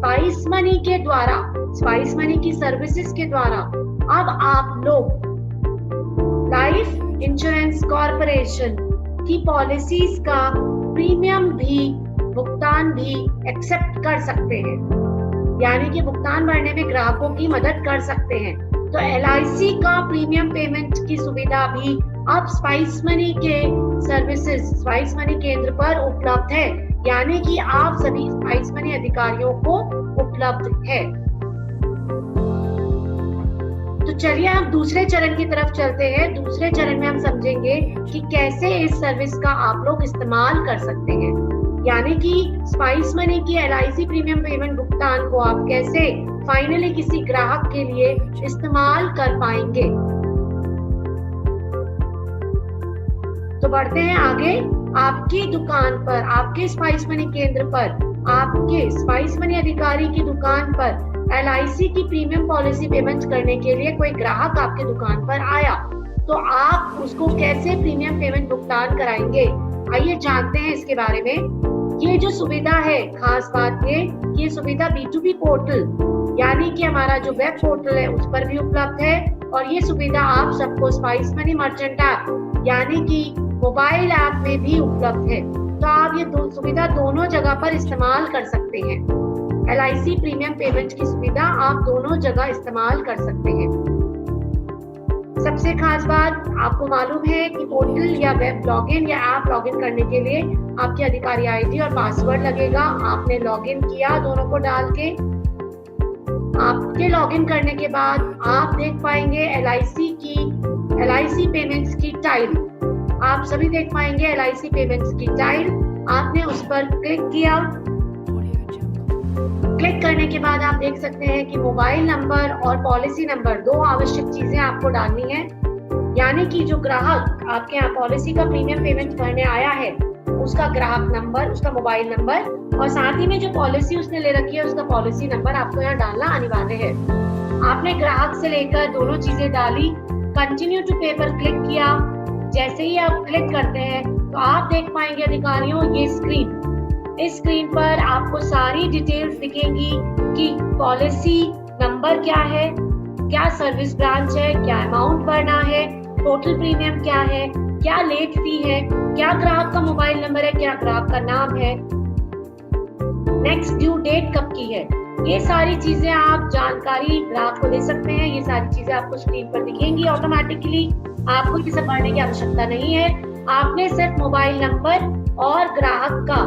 Spice money के द्वारा, spice money की सर्विसेज के द्वारा अब आप लोग लाइफ इंश्योरेंस कॉर्पोरेशन की पॉलिसीज का प्रीमियम भी, भुगतान भी एक्सेप्ट कर सकते हैं, यानी कि भुगतान भरने में ग्राहकों की मदद कर सकते हैं। तो LIC का प्रीमियम पेमेंट की सुविधा भी अब स्पाइस मनी के सर्विसेज, स्पाइस मनी केंद्र पर उपलब्ध है, यानी कि आप सभी स्पाइस मनी अधिकारियों को उपलब्ध है। तो चलिए हम दूसरे चरण की तरफ चलते हैं। दूसरे चरण में हम समझेंगे कि कैसे इस सर्विस का आप लोग इस्तेमाल कर सकते हैं, यानी कि स्पाइस मनी की LIC प्रीमियम पेमेंट भुगतान को आप कैसे फाइनली किसी ग्राहक के लिए इस्तेमाल कर पाएंगे। तो बढ़ते हैं आगे। आपकी दुकान पर, आपके स्पाइस मनी केंद्र पर, आपके स्पाइस मनी अधिकारी की दुकान पर LIC की प्रीमियम पॉलिसी पेमेंट करने के लिए कोई ग्राहक आपके दुकान पर आया, तो आप उसको कैसे प्रीमियम पेमेंट भुगतान कराएंगे, आइए जानते हैं इसके बारे में। ये जो सुविधा है, खास बात ये सुविधा B2B पोर्टल, यानी कि हमारा जो वेब पोर्टल है उस पर भी उपलब्ध है, और ये सुविधा आप सबको स्पाइस मनी मर्चेंट ऐप, यानी कि मोबाइल ऐप में भी उपलब्ध है। तो आप ये सुविधा दोनों जगह पर इस्तेमाल कर सकते हैं। LIC प्रीमियम पेमेंट की सुविधा आप दोनों जगह इस्तेमाल कर सकते हैं। सबसे खास बात, आपको मालूम है कि पोर्टल या वेब लॉगिन या ऐप लॉगिन करने के लिए आपके अधिकारी ID और पासवर्ड लगेगा। आपने लॉगिन किया दोनों को डाल के, आपके लॉगिन करने के बाद आप देख पाएंगे LIC पेमेंट्स की टाइल, आप सभी देख पाएंगे LIC पेमेंट्स की टाइल। आपने उस पर क्लिक किया, क्लिक करने के बाद आप देख सकते हैं कि मोबाइल नंबर और पॉलिसी नंबर, दो आवश्यक चीजें आपको डालनी है, यानी कि जो ग्राहक आपके यहाँ पॉलिसी का प्रीमियम पेमेंट करने आया है उसका ग्राहक नंबर, उसका मोबाइल नंबर, और साथ ही में जो पॉलिसी उसने ले रखी है उसका पॉलिसी नंबर आपको यहाँ डालना अनिवार्य है। आपने ग्राहक से लेकर दोनों चीजें डाली, कंटिन्यू टू पे पर क्लिक किया। जैसे ही आप क्लिक करते हैं तो आप देख पाएंगे अधिकारियों ये स्क्रीन, इस स्क्रीन पर आपको सारी डिटेल्स दिखेंगी कि पॉलिसी नंबर क्या है, क्या सर्विस ब्रांच है, क्या अमाउंट भरना है, टोटल प्रीमियम क्या है, क्या लेट फी है, क्या ग्राहक का मोबाइल नंबर है, क्या ग्राहक का नाम है, नेक्स्ट ड्यू डेट कब की है। ये सारी चीजें आप जानकारी ग्राहक को दे सकते हैं। ये सारी चीजें आपको स्क्रीन पर दिखेंगी ऑटोमेटिकली, आपको ये सब भरने की आवश्यकता नहीं है। आपने सिर्फ मोबाइल नंबर और ग्राहक का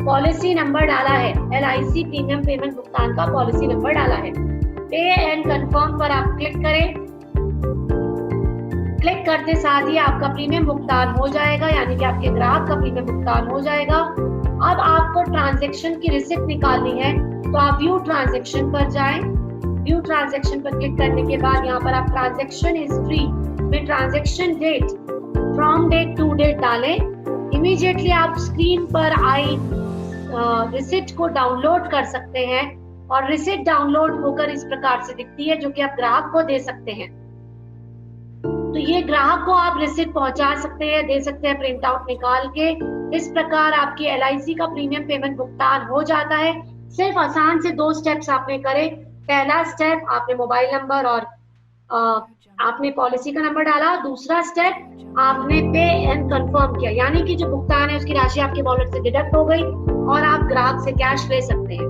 पॉलिसी नंबर डाला है, LIC प्रीमियम पेमेंट भुगतान का पॉलिसी नंबर डाला है। पे एंड कंफर्म पर आप क्लिक करें। क्लिक करते साथ ही आपका प्रीमियम भुगतान हो जाएगा, यानी कि आपके ग्राहक का प्रीमियम भुगतान हो जाएगा। अब आपको ट्रांजैक्शन की रिसिप्ट निकालनी है, तो आप व्यू ट्रांजैक्शन पर जाएं। व्यू ट्रांजैक्शन पर क्लिक करने के बाद यहाँ पर आप ट्रांजैक्शन हिस्ट्री में transaction date, from date to date डालें। इमीडिएटली आप स्क्रीन पर आई रिसिप्ट को डाउनलोड कर सकते हैं, और रिसिप्ट डाउनलोड होकर इस प्रकार से दिखती है, जो कि आप ग्राहक को दे सकते हैं। तो ये ग्राहक को आप रिसिप्ट पहुंचा सकते हैं, दे सकते हैं प्रिंट आउट निकाल के। इस प्रकार आपकी LIC का प्रीमियम पेमेंट भुगतान हो जाता है। सिर्फ आसान से 2 स्टेप्स आपने करे। पहला स्टेप, आपने मोबाइल नंबर और आपने पॉलिसी का नंबर डाला। दूसरा स्टेप, आपने पे एंड कंफर्म किया, यानी कि जो भुगतान है उसकी राशि आपके वॉलेट से डिडक्ट हो गई और आप ग्राहक से कैश ले सकते हैं।